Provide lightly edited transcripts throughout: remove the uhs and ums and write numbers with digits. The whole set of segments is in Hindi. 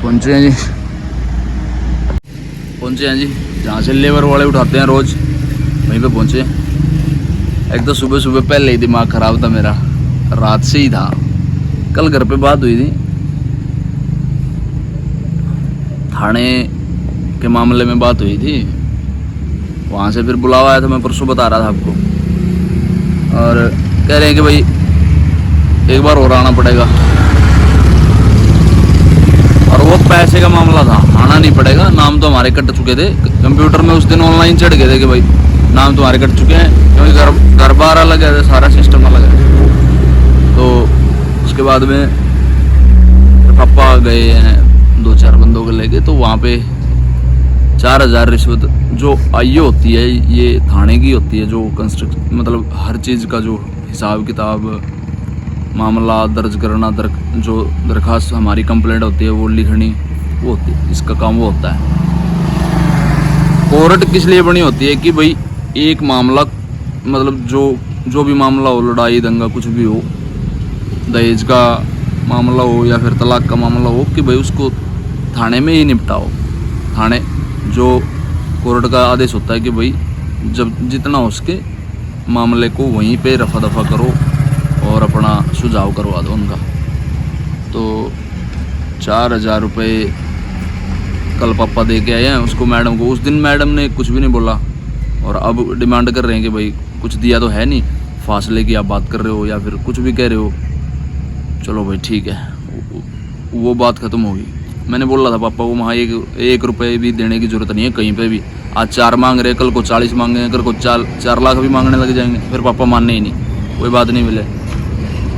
पहुँचे हैं जी जहाँ से लेबर वाले उठाते हैं रोज़, वहीं पे पहुँचे। एक तो सुबह सुबह पहले ही दिमाग ख़राब था मेरा, रात से ही था। कल घर पे बात हुई थी थाने के मामले में, बात हुई थी। वहाँ से फिर बुलावा आया था, मैं परसों बता रहा था आपको। और कह रहे हैं कि भाई एक बार और आना पड़ेगा, और वो पैसे का मामला था, आना नहीं पड़ेगा। नाम तो हमारे कट चुके थे कंप्यूटर में, उस दिन ऑनलाइन चढ़ गए थे कि भाई नाम तुम्हारे कट चुके हैं, क्योंकि घर बार अलग है, सारा सिस्टम अलग है। तो उसके बाद में पापा गए हैं 2-4 बंदों को लेके, तो वहाँ पे 4000 रिश्वत जो आईओ होती है, ये थाने की होती है, जो कंस्ट्रक्शन मतलब हर चीज़ का जो हिसाब किताब, मामला दर्ज करना, जो दरखास्त हमारी कंप्लेंट होती है वो लिखनी, वो होती है, इसका काम वो होता है। कोर्ट किस लिए बनी होती है कि भाई एक मामला मतलब जो भी मामला हो, लड़ाई दंगा कुछ भी हो, दहेज का मामला हो या फिर तलाक का मामला हो, कि भाई उसको थाने में ही निपटाओ। थाने जो कोर्ट का आदेश होता है कि भाई जब जितना हो सके मामले को वहीं पे रफा दफा करो और अपना सुझाव करवा दो उनका। तो 4000 रुपये कल पापा दे के आए हैं उसको, मैडम को। उस दिन मैडम ने कुछ भी नहीं बोला, और अब डिमांड कर रहे हैं कि भाई कुछ दिया तो है नहीं, फासले की आप बात कर रहे हो या फिर कुछ भी कह रहे हो। चलो भाई ठीक है, वो बात ख़त्म होगी। मैंने बोला था पापा को, वहाँ एक रुपये भी देने की ज़रूरत नहीं है कहीं पे भी। आज 4 मांग रहे, कल को 40 मांगे, कल को 4 लाख भी मांगने लग जाएंगे, फिर पापा मानने ही नहीं, कोई बात नहीं मिले।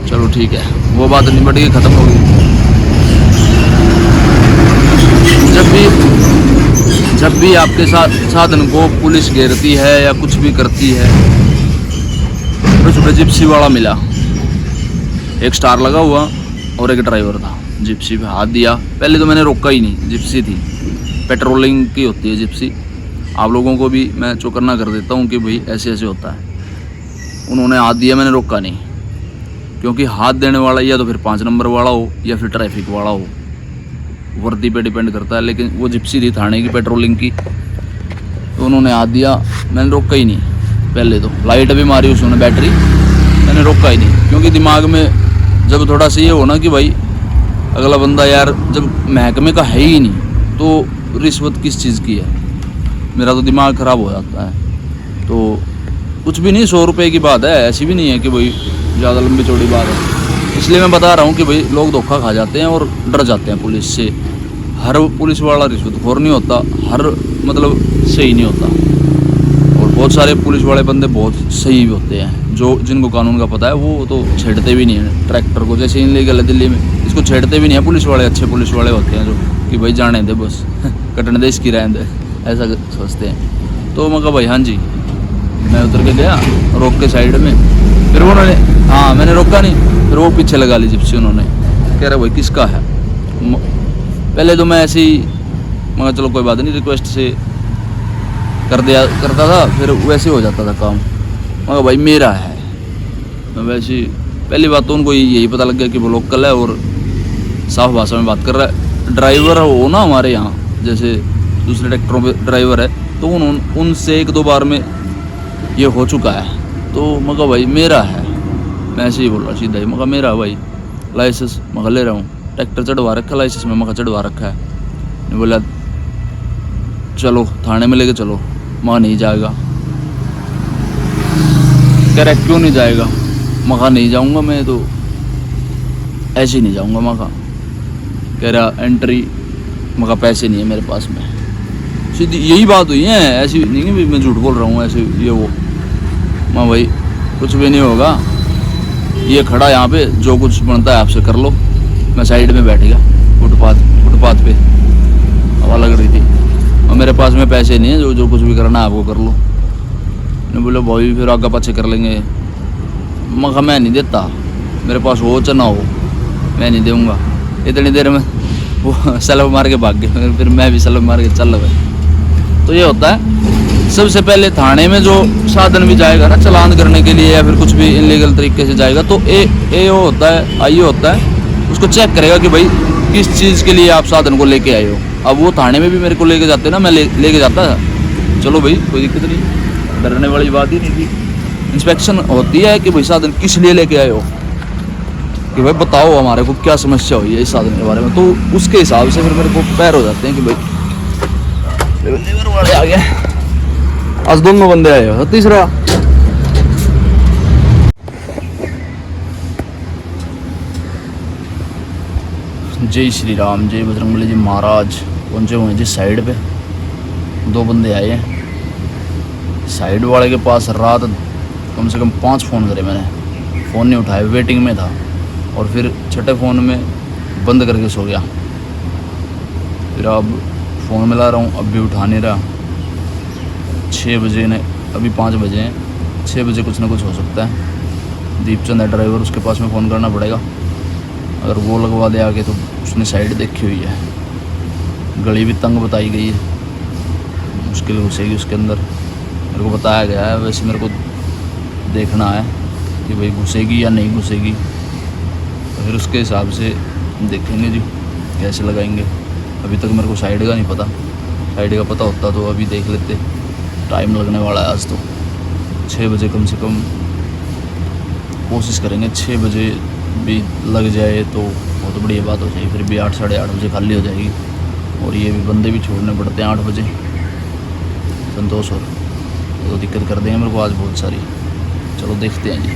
चलो ठीक है, वो बात निपट गई, ख़त्म हो गई। जब भी आपके साधन को पुलिस घेरती है या कुछ भी करती है, सुबह जिप्सी वाला मिला, एक स्टार लगा हुआ और एक ड्राइवर था, जिप्सी पे हाथ दिया। पहले तो मैंने रोका ही नहीं, जिप्सी थी, पेट्रोलिंग की होती है जिप्सी। आप लोगों को भी मैं चौकन्ना कर देता हूँ कि भाई ऐसे ऐसे होता है। उन्होंने हाथ दिया, मैंने रोका नहीं, क्योंकि हाथ देने वाला या तो फिर 5 नंबर वाला हो या फिर ट्रैफिक वाला हो, वर्दी पे डिपेंड करता है। लेकिन वो जिप्सी थी थाने की, पेट्रोलिंग की, तो उन्होंने हाथ दिया, मैंने रोका ही नहीं। पहले तो लाइट भी मारी उसने, बैटरी, मैंने रोका ही नहीं, क्योंकि दिमाग में जब थोड़ा सा ये हो ना कि भाई अगला बंदा यार जब महकमे का है ही नहीं तो रिश्वत किस चीज़ की है, मेरा तो दिमाग ख़राब हो जाता है। तो कुछ भी नहीं, 100 रुपये की बात है, ऐसी भी नहीं है कि भाई ज़्यादा लंबी चौड़ी बात है। इसलिए मैं बता रहा हूँ कि भाई लोग धोखा खा जाते हैं और डर जाते हैं पुलिस से। हर पुलिस वाला रिश्वतखोर नहीं होता, हर मतलब सही नहीं होता, और बहुत सारे पुलिस वाले बंदे बहुत सही भी होते हैं, जो जिनको कानून का पता है, वो तो छेड़ते भी नहीं है ट्रैक्टर को। जैसे इनलीगल है दिल्ली में, इसको छेड़ते भी नहीं है पुलिस वाले। अच्छे पुलिस वाले होते हैं जो कि भाई जाने दे, बस कटने दे, इसकी रहने दे, ऐसा सोचते हैं। तो मैं कहा भाई हाँ जी, मैं उतर के गया रोक के साइड में, फिर उन्होंने, हाँ मैंने रोका नहीं, फिर वो पीछे लगा ली जिप्सी। उन्होंने कह रहा भाई किसका है। पहले तो मैं ऐसे ही मगर चलो कोई बात नहीं, रिक्वेस्ट से करता था, फिर वैसे हो जाता था काम। मगर भाई मेरा है, मैं वैसे पहली बात तो उनको यही पता लग गया कि वो लोकल है और साफ भाषा में बात कर रहा है। ड्राइवर हो ना हमारे यहाँ, जैसे दूसरे ट्रैक्टरों पे ड्राइवर है, तो उनसे 1-2 बार में ये हो चुका है। तो मगर भाई मेरा है, मैं ऐसे ही बोल रहा सीधा ही, मगर मेरा है भाई, लाइसेंस मगर ले रहा हूँ, ट्रैक्टर चढ़वा रखा, लाइसेंस में मगर चढ़वा रखा है। नहीं बोला चलो थाने में लेके चलो, मगर नहीं जाएगा। कह रहा क्यों नहीं जाएगा, मगर नहीं जाऊँगा मैं, तो ऐसे ही नहीं जाऊँगा। मगर कह रहा एंट्री, मगर पैसे नहीं है मेरे पास में। सीधी यही बात हुई है, ऐसी नहीं कि मैं झूठ बोल रहा हूँ ऐसे ये वो। माँ भाई कुछ भी नहीं होगा, ये खड़ा यहाँ पे, जो कुछ बनता है आपसे कर लो। मैं साइड में बैठ गया, फुटपाथ पे, हवा लग रही थी, और मेरे पास में पैसे नहीं है, जो कुछ भी करना है आपको कर लो। नहीं बोले भाई फिर आगे पीछे कर लेंगे। मगर मैं नहीं देता, मेरे पास हो चाहे ना हो, मैं नहीं दूँगा। इतनी देर में वो सलब मार के भाग गए, फिर मैं भी सलब मार के चल गया। तो ये होता है। सबसे पहले थाने में जो साधन भी जाएगा ना चालान करने के लिए या फिर कुछ भी इनलीगल तरीके से जाएगा, तो ए होता है, आईओ होता है, उसको चेक करेगा कि भाई किस चीज़ के लिए आप साधन को लेके आए हो। अब वो थाने में भी मेरे को लेके जाते ना, मैं लेके जाता। चलो भाई कोई दिक्कत नहीं, डरने वाली बात ही नहीं थी। इंस्पेक्शन होती है कि भाई साधन किस लिए लेके आए हो, कि भाई बताओ हमारे को क्या समस्या हुई है इस साधन के बारे में, तो उसके हिसाब से फिर मेरे को पैर हो जाते हैं कि भाई लेबर वाले आ गए। आज दोनों बंदे आए हो, तीसरा जय श्री राम, जय बजरंगबली जी महाराज। पहुंचे हुए हैं जी साइड पे, दो बंदे आए हैं। साइड वाले के पास रात कम से कम 5 फ़ोन करे मैंने, फ़ोन नहीं उठाया, वेटिंग में था। और फिर छठे फ़ोन में बंद करके सो गया। फिर अब फ़ोन मिला रहा हूँ, अब भी उठा नहीं रहा। 6 बजे ने, अभी 5 बजे हैं, 6 बजे कुछ ना कुछ हो सकता है। दीपचंद है ड्राइवर, उसके पास में फ़ोन करना पड़ेगा। अगर वो लगवा दे आगे तो उसने साइड देखी हुई है। गली भी तंग बताई गई है, मुश्किल घुसेगी उसके अंदर, मेरे को बताया गया है। वैसे मेरे को देखना है कि भाई घुसेगी या नहीं घुसेगी, तो फिर उसके हिसाब से देखेंगे जी कैसे लगाएंगे। अभी तक मेरे को साइड का नहीं पता, साइड का पता होता तो अभी देख लेते। टाइम लगने वाला है आज तो। 6 बजे कम से कम कोशिश करेंगे, 6 बजे भी लग जाए तो बहुत बढ़िया बात हो जाएगी। फिर भी 8 साढ़े 8 बजे खाली हो जाएगी। और ये भी बंदे भी छोड़ने पड़ते हैं 8 बजे। संतोष और तो दिक्कत कर देंगे मेरे को आज बहुत सारी। चलो देखते हैं जी।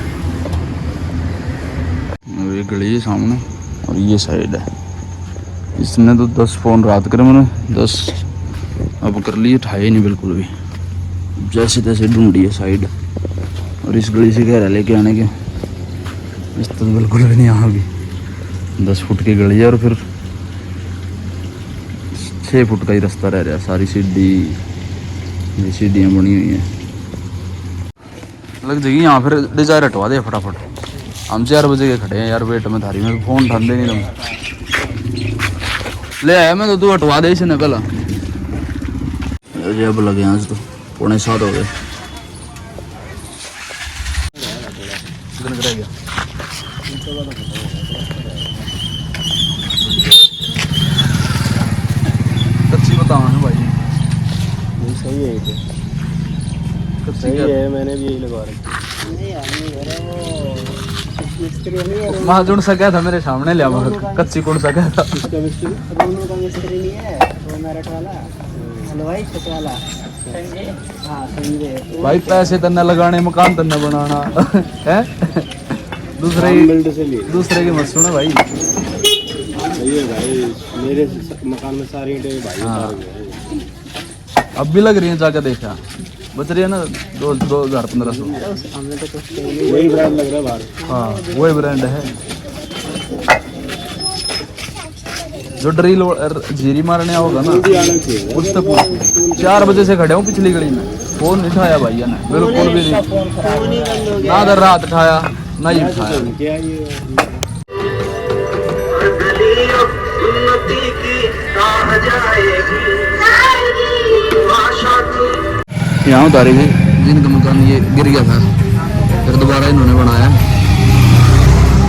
ये गली है सामने और ये साइड है। इसने तो 10 फ़ोन रात करे मैंने, 10 अब कर लिए, उठाए नहीं बिल्कुल भी। जैसे तैसे ढूंढी है साइड। और इस गली से कह रहा लेके आने के, इस तो बिल्कुल भी नहीं। यहाँ भी 10 फुट की गली है और फिर 6 फुट का ही रास्ता रह रहा। सारी सीढ़ियाँ बनी हुई हैं। लग जाएगी यहाँ, फिर डिजायर हटवा दे फटाफट। हम 4 बजे के खड़े हैं यार वेट में थारी में, फ़ोन उठाते नहीं तुम। ले आया मैं तो, तू हटवा दे इसने पहला। अब लगे आज तो 6:45 हो गए। कच्ची बताओ ना भाई। नहीं सही है, ये सही है, मैंने भी यही लगवा रखा। महाजुन सा क्या था मेरे सामने लिया, मगर कच्ची कौन सा क्या था। इसका मिस्त्री दोनों का मिस्त्री नहीं है, वो मेरठ वाला हलवाई छत वाला। हाँ संजय भाई पैसे तन्ना लगाने, मकान तन्ना बनाना है। दूसरे की मत सुनो भाई। सही है भाई, मेरे मकान में सारी ईंटें भाई उतार गए। अब भी लग रही है, जाकर देखा बच रही है ना 2015 हमने तो कुछ वही ब्रांड लग रहा है बाहर। हाँ वही ब्रांड है जो ड्रिल जीरी मारने होगा ना, उस तक 4 बजे से खड़े हूँ पिछली गली में। फोन नहीं उठाया भैया ने, बिल्कुल भी नहीं। ना देर रात उठाया ना ही उठाया। क्या ये यहाँ उतारी गई, जिनका मकान ये गिर गया था, फिर दोबारा इन्होंने बनाया।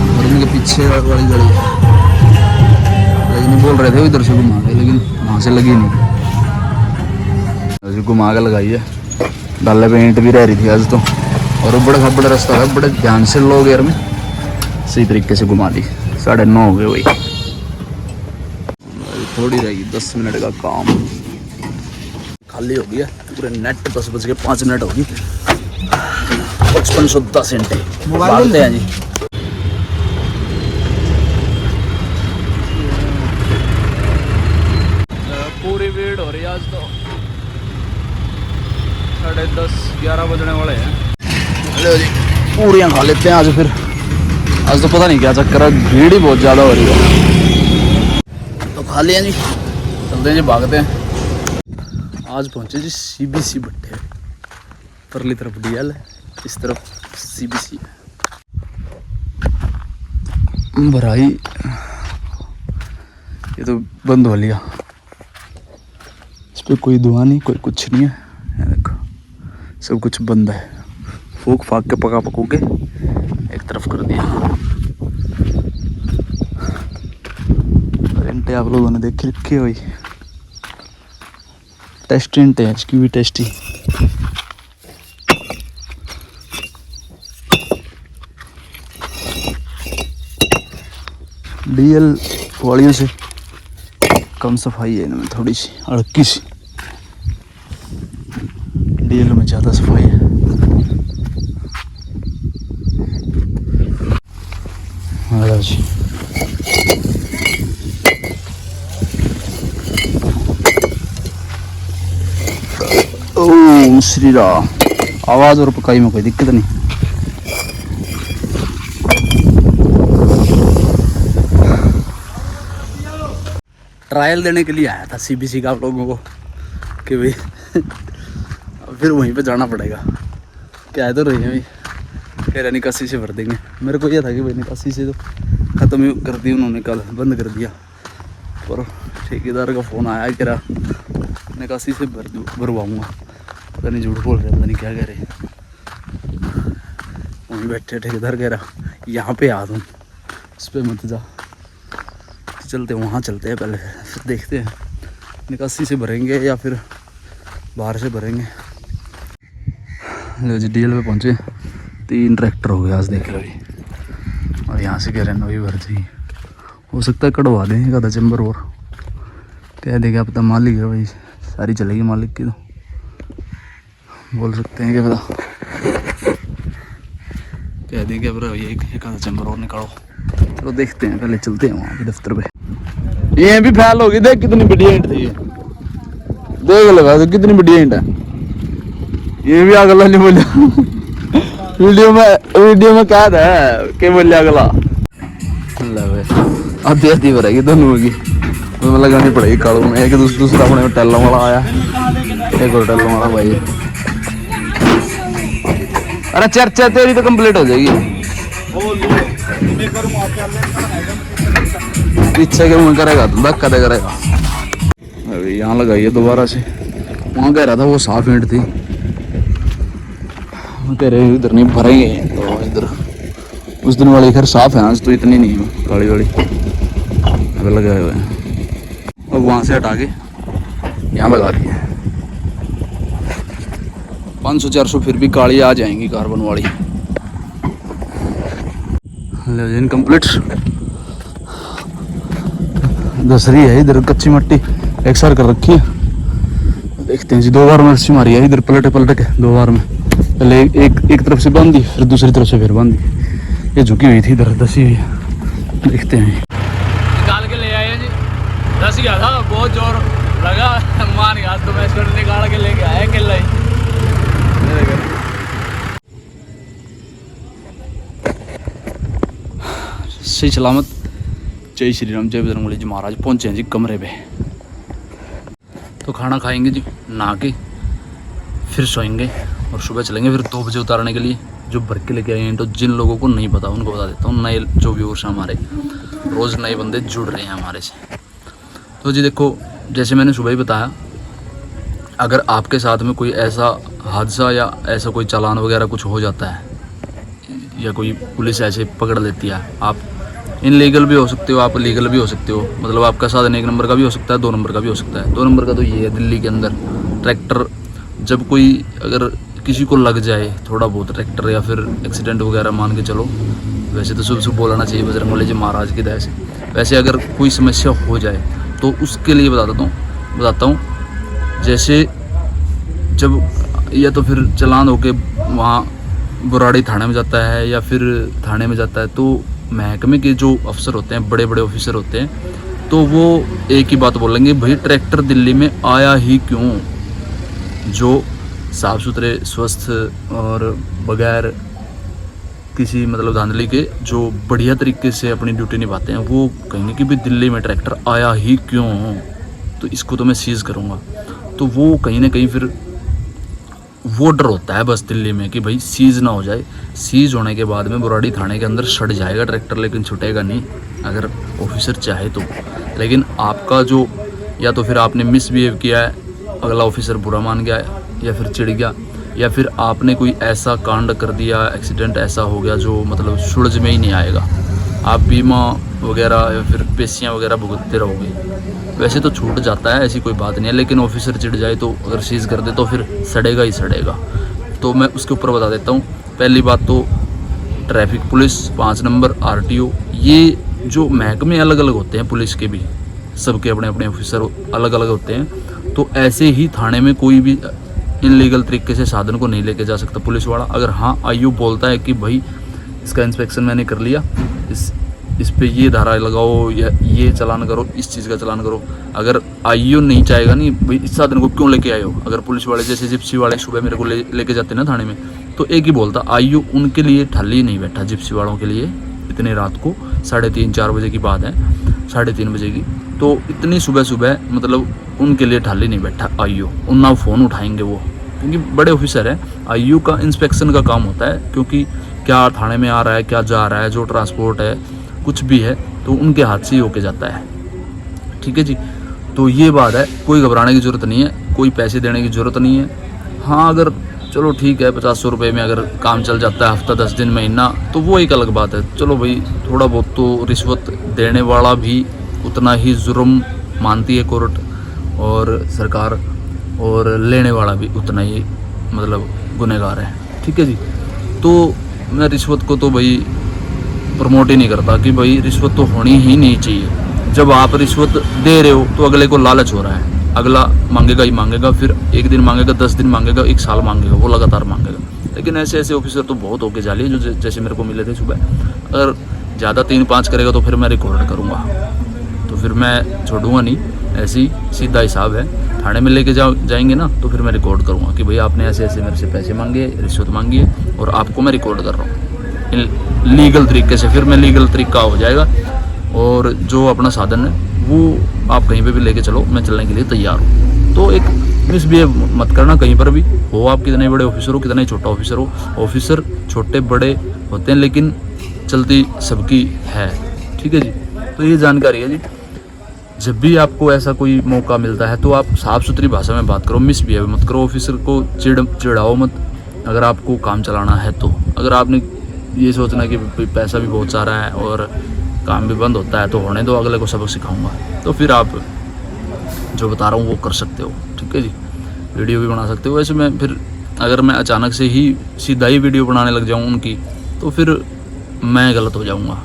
और इनके पीछे वाली गली, लेकिन बोल रहे थे इधर से घुमा के, लेकिन वहाँ से लगी नहीं। घुमा के लगाई है। डाले पे ईंट भी रह रही थी आज तो। और बड़ा रास्ता है, बड़े ध्यान से लोग यार में सही तरीके से घुमा दी। 9:30 हो गए वही, थोड़ी रहेगी 10 मिनट का काम। खाली हो गया पूरे नेट। 10:05 होगी। 5510 घंटे भागते हैं जी। पूरी भीड़ हो रही है आज तो। 10:30-11 बजने वाले हैं। हेलो जी, पूरियाँ खा लेते हैं आज। फिर आज तो पता नहीं क्या चक्कर है, भीड़ ही बहुत ज़्यादा हो रही है। तो खा लिया जी, चलते हैं जी, भागते हैं। आज पहुँचे जी CBC भट्टे। परली तरफ DL है, इस तरफ CBC है। भराई ये तो बंद हो लिया, इस पर कोई दुआ नहीं, कोई कुछ नहीं है। देखो सब कुछ बंद है। फूक फाक के पका पकू के एक तरफ कर दिया। टेंट आप लोगों ने देख रखे हुई, टेस्ट टेंट है, इसकी भी टेस्टी। डीएल वालियों से कम सफाई है इनमें, थोड़ी सी हल्की सी। डीएल में ज़्यादा सफाई है। जी ओम श्री राम। आवाज़ और पकाई में कोई दिक्कत नहीं। ट्रायल देने के लिए आया था सीबीसी का आप लोगों को कि भाई फिर वहीं पे जाना पड़ेगा। क्या तो रही है भाई, कह रहा निकासी से भर देंगे। मेरे को यह था कि भाई निकासी से तो ख़त्म ही कर दी उन्होंने, कल बंद कर दिया। पर ठेकेदार का फ़ोन आया कि रहा निकासी से भरवाऊँगा। पता नहीं झूठ बोल रहे, पता नहीं क्या कह रहे। वहीं बैठे ठेकेदार कह रहा यहाँ पे आ तुम, इस पर मत जा। चलते वहाँ चलते हैं पहले, फिर देखते हैं निकासी से भरेंगे या फिर बाहर से भरेंगे। लो जी डीएल पे पहुँचे, 3 ट्रैक्टर हो गया आज, देख लो जी। और यहाँ से कह रहे हैं नवी भर चाहिए, हो सकता है कटवा दें एक आधा चैम्बर और। कह देगा पता मालिक है भाई, सारी चलेगी मालिक की, तो बोल सकते हैं कि पता कह देंगे पर एक आधा चैम्बर और निकालो। चलो देखते हैं, पहले चलते हैं वहाँ पे दफ्तर पे। ये भी फैल होगी, देख कितनी बढ़िया ईंट थी, देख लगा तो कितनी बढ़िया ईंट है। ये भी अगला नहीं बोलिया वीडियो में क्या था क्या बोलिया अगला। अब देती भरेगी दोनों की, तो लगानी पड़ेगी काड़ों में। एक दूसरा अपने टेलों वाला आया, एक और टेलों वाला भाई। अरे चर्चा तेरी तो कंप्लीट हो जाएगी। पीछे के मुँह करेगा तो धक्का दे करेगा। अभी यहाँ लगाइए दोबारा से, वहाँ कह रहा था वो साफ ईंट थी, कह रहे इधर नहीं भरेंगे। तो इधर उस दिन वाली खैर साफ है, आज तो इतनी नहीं है काली वाली अभी लगाए हुए हैं। अब वहाँ से हटा के यहाँ लगा दिए। 500-400 फिर भी काली आ जाएंगी कार्बन वाली। इनकम्प्लीट दसरी है इधर, कच्ची मिट्टी एक सार कर रखी है। देखते हैं जी, 2 बार मिर्ची मारी है इधर, पलट के 2 बार में। पहले एक तरफ से बांधी, फिर दूसरी तरफ से फिर बांधी। ये झुकी हुई थी इधर, दसी हुई है। देखते हैं, निकाल के ले आए जी। दस गया था, बहुत जोर लगा, मान गया तो मैं इसको निकाल के लेके आया अकेला ही। सही सलामत जय श्री राम, जय बजरंगबली जी महाराज। पहुँचे हैं जी कमरे पे। तो खाना खाएंगे जी, नहा के फिर सोएंगे और सुबह चलेंगे फिर 2 बजे उतारने के लिए, जो भर के लेके आए हैं। तो जिन लोगों को नहीं पता उनको बता देता हूँ, नए जो व्यूअर्स हैं हमारे, रोज़ नए बंदे जुड़ रहे हैं हमारे से। तो जी देखो, जैसे मैंने सुबह ही बताया, अगर आपके साथ में कोई ऐसा हादसा या ऐसा कोई चालान वगैरह कुछ हो जाता है, या कोई पुलिस ऐसे पकड़ लेती है, आप इनलीगल भी हो सकते हो, आप लीगल भी हो सकते हो। मतलब आपका साधन 1 नंबर का भी हो सकता है, 2 नंबर का भी हो सकता है। 2 नंबर का तो ये है, दिल्ली के अंदर ट्रैक्टर जब कोई अगर किसी को लग जाए थोड़ा बहुत ट्रैक्टर या फिर एक्सीडेंट वगैरह, मान के चलो, वैसे तो सुबह बोलाना चाहिए बजरंगबली जी महाराज की दया से। वैसे अगर कोई समस्या हो जाए तो उसके लिए बताता हूँ। जैसे जब या तो फिर चालान होके वहाँ बुराड़ी थाने में जाता है या फिर थाने में जाता है, तो महकमे के जो अफसर होते हैं, बड़े बड़े ऑफिसर होते हैं, तो वो एक ही बात बोलेंगे, भाई ट्रैक्टर दिल्ली में आया ही क्यों। जो साफ़ सुथरे, स्वस्थ और बगैर किसी मतलब धांधली के जो बढ़िया तरीके से अपनी ड्यूटी निभाते हैं, वो कहेंगे कि भाई दिल्ली में ट्रैक्टर आया ही क्यों, तो इसको तो मैं सीज़ करूँगा। तो वो कहीं ना कहीं फिर वो डर होता है बस दिल्ली में कि भाई सीज़ ना हो जाए। सीज़ होने के बाद में बुराड़ी थाने के अंदर सड़ जाएगा ट्रैक्टर, लेकिन छुटेगा नहीं अगर ऑफिसर चाहे तो। लेकिन आपका जो, या तो फिर आपने मिसबिहेव किया है, अगला ऑफिसर बुरा मान गया है, या फिर चिढ़ गया, या फिर आपने कोई ऐसा कांड कर दिया, एक्सीडेंट ऐसा हो गया जो मतलब सुलझ में ही नहीं आएगा, आप बीमा वगैरह या फिर पेशियाँ वगैरह भुगतते रहोगे। वैसे तो छूट जाता है, ऐसी कोई बात नहीं है, लेकिन ऑफिसर चिढ़ जाए तो अगर सीज़ कर दे तो फिर सड़ेगा ही सड़ेगा। तो मैं उसके ऊपर बता देता हूँ। पहली बात तो ट्रैफिक पुलिस 5 नंबर RTO, ये जो महकमे अलग अलग होते हैं पुलिस के भी, सबके अपने अपने ऑफिसर अलग अलग होते हैं। तो ऐसे ही थाने में कोई भी इनलीगल तरीके से साधन को नहीं लेके जा सकता पुलिस वाला। अगर हाँ IU बोलता है कि भाई इसका इंस्पेक्शन मैंने कर लिया, इस पे ये धारा लगाओ या ये चालान करो, इस चीज़ का चालान करो, अगर IU नहीं चाहेगा नहीं भाई इस साधन को क्यों लेके आए हो। अगर पुलिस वाले जैसे जिप्सी वाले सुबह मेरे को लेके जाते हैं ना थाने में, तो एक ही बोलता IU उनके लिए ठाली नहीं बैठा जिप्सी वालों के लिए। इतनी रात को 3:30-4 बजे की बात है, 3:30 बजे की, तो इतनी सुबह सुबह मतलब उनके लिए ठाली नहीं बैठा IU। उनना फ़ोन उठाएंगे वो, क्योंकि बड़े ऑफिसर हैं। IU का इंस्पेक्शन का काम होता है, क्योंकि क्या थाने में आ रहा है, क्या जा रहा है, जो ट्रांसपोर्ट है कुछ भी है तो उनके हाथ से ही होके जाता है। ठीक है जी, तो ये बात है, कोई घबराने की ज़रूरत नहीं है, कोई पैसे देने की ज़रूरत नहीं है। हाँ अगर चलो ठीक है 50-100 रुपये में अगर काम चल जाता है हफ्ता 10 दिन महीना, तो वो एक अलग बात है। चलो भाई थोड़ा बहुत तो रिश्वत देने वाला भी उतना ही जुर्म मानती है कोर्ट और सरकार, और लेने वाला भी उतना ही मतलब गुनहगार है। ठीक है जी, तो मैं रिश्वत को तो भाई प्रमोट ही नहीं करता कि भाई रिश्वत तो होनी ही नहीं चाहिए। जब आप रिश्वत दे रहे हो तो अगले को लालच हो रहा है, अगला मांगेगा ही मांगेगा, फिर 1 दिन मांगेगा, 10 दिन मांगेगा, 1 साल मांगेगा, वो लगातार मांगेगा। लेकिन ऐसे ऐसे ऑफिसर तो बहुत होके जा लिए जो जैसे मेरे को मिले थे सुबह। अगर ज़्यादा 3-5 करेगा तो फिर मैं रिकॉर्ड करूँगा, तो फिर मैं छोड़ूंगा नहीं। ऐसे ही सीधा हिसाब है, थाने में लेके जाएंगे ना तो फिर मैं रिकॉर्ड करूँगा कि भाई आपने ऐसे ऐसे मेरे से पैसे मांगे, रिश्वत मांगी है और आपको मैं रिकॉर्ड कर रहा हूँ लीगल तरीके से। फिर मैं लीगल तरीका हो जाएगा और जो अपना साधन है वो आप कहीं पे भी लेके चलो, मैं चलने के लिए तैयार हूँ। तो एक मिसबिहेव मत करना कहीं पर भी हो, आप कितने बड़े ऑफिसर हो, कितना ही छोटा ऑफिसर हो। ऑफिसर छोटे बड़े होते हैं लेकिन चलती सबकी है। ठीक है जी, तो ये जानकारी है जी। जब भी आपको ऐसा कोई मौका मिलता है तो आप साफ़ सुथरी भाषा में बात करो, मिसबिहेव मत करो, ऑफिसर को चिढ़ाओ मत अगर आपको काम चलाना है तो। अगर आपने ये सोचना कि पैसा भी बहुत सारा है और काम भी बंद होता है तो होने दो, अगले को सबक सिखाऊंगा, तो फिर आप जो बता रहा हूँ वो कर सकते हो। ठीक है जी, वीडियो भी बना सकते हो। वैसे मैं फिर अगर मैं अचानक से ही सीधा ही वीडियो बनाने लग जाऊँ उनकी, तो फिर मैं गलत हो जाऊँगा,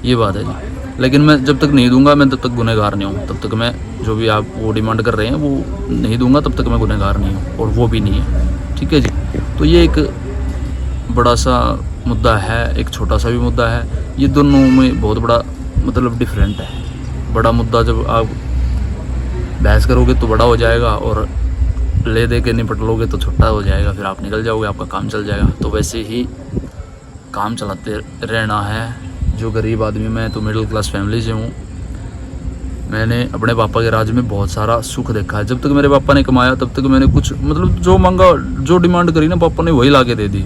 ये बात है जी। लेकिन मैं जब तक नहीं दूंगा मैं तब तक गुनहगार नहीं हूँ। तब तक मैं जो भी आप वो डिमांड कर रहे हैं वो नहीं दूंगा, तब तक मैं गुनहगार नहीं हूँ, और वो भी नहीं है। ठीक है जी, तो ये एक बड़ा सा मुद्दा है, एक छोटा सा भी मुद्दा है। ये दोनों में बहुत बड़ा मतलब डिफरेंट है। बड़ा मुद्दा जब आप बहस करोगे तो बड़ा हो जाएगा, और ले दे के निपट लोगे तो छोटा हो जाएगा, फिर आप निकल जाओगे, आपका काम चल जाएगा। तो वैसे ही काम चलाते रहना है। जो गरीब आदमी, मैं तो मिडिल क्लास फैमिली से हूँ, मैंने अपने पापा के राज में बहुत सारा सुख देखा है। जब तक मेरे पापा ने कमाया तब तक मैंने कुछ मतलब जो मांगा, जो डिमांड करी ना पापा ने वही ला के दे दी।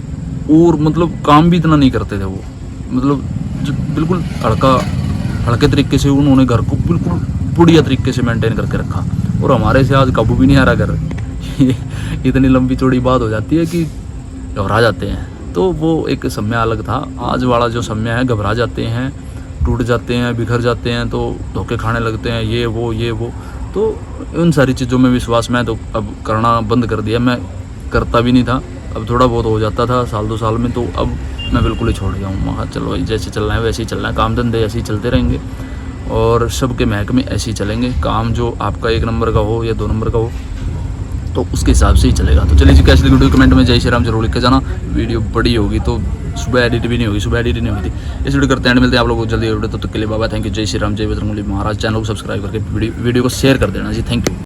और मतलब काम भी इतना नहीं करते थे वो, मतलब बिल्कुल हल्के तरीके से उन्होंने घर को बिल्कुल बढ़िया तरीके से मेंटेन करके रखा। और हमारे से आज काबू भी नहीं आ रहा घर इतनी लंबी चौड़ी बात हो जाती है कि घबरा जाते हैं। तो वो एक समय अलग था। आज वाला जो समय है, घबरा जाते हैं, टूट जाते हैं, बिखर जाते हैं, तो धोखे खाने लगते हैं, ये वो। तो उन सारी चीज़ों में विश्वास मैं तो अब करना बंद कर दिया। मैं करता भी नहीं था, अब थोड़ा बहुत हो जाता था 1-2 साल में, तो अब मैं बिल्कुल ही छोड़ गया हूँ। मैं चलो जैसे चलना है वैसे ही चलना है, काम धंधे ऐसे ही चलते रहेंगे और सबके महकमे ऐसे ही चलेंगे। काम जो आपका 1 नंबर का हो या 2 नंबर का हो तो उसके हिसाब से ही चलेगा। तो चलिए जी, कैसी लगी वीडियो कमेंट में जय श्री राम जरूर लिख के जाना। वीडियो बड़ी होगी तो सुबह एडिट भी नहीं होगी, सुबह एडिट नहीं हुई थी। इस वीडियो करते हैं, मिलते हैं आप लोगों को जल्दी वीडियो। तो तक के लिए बाबा, थैंक यू, जय श्री राम, जय बजरंगबली महाराज। चैनल को सब्सक्राइब करके वीडियो को शेयर कर देना जी, थैंक यू।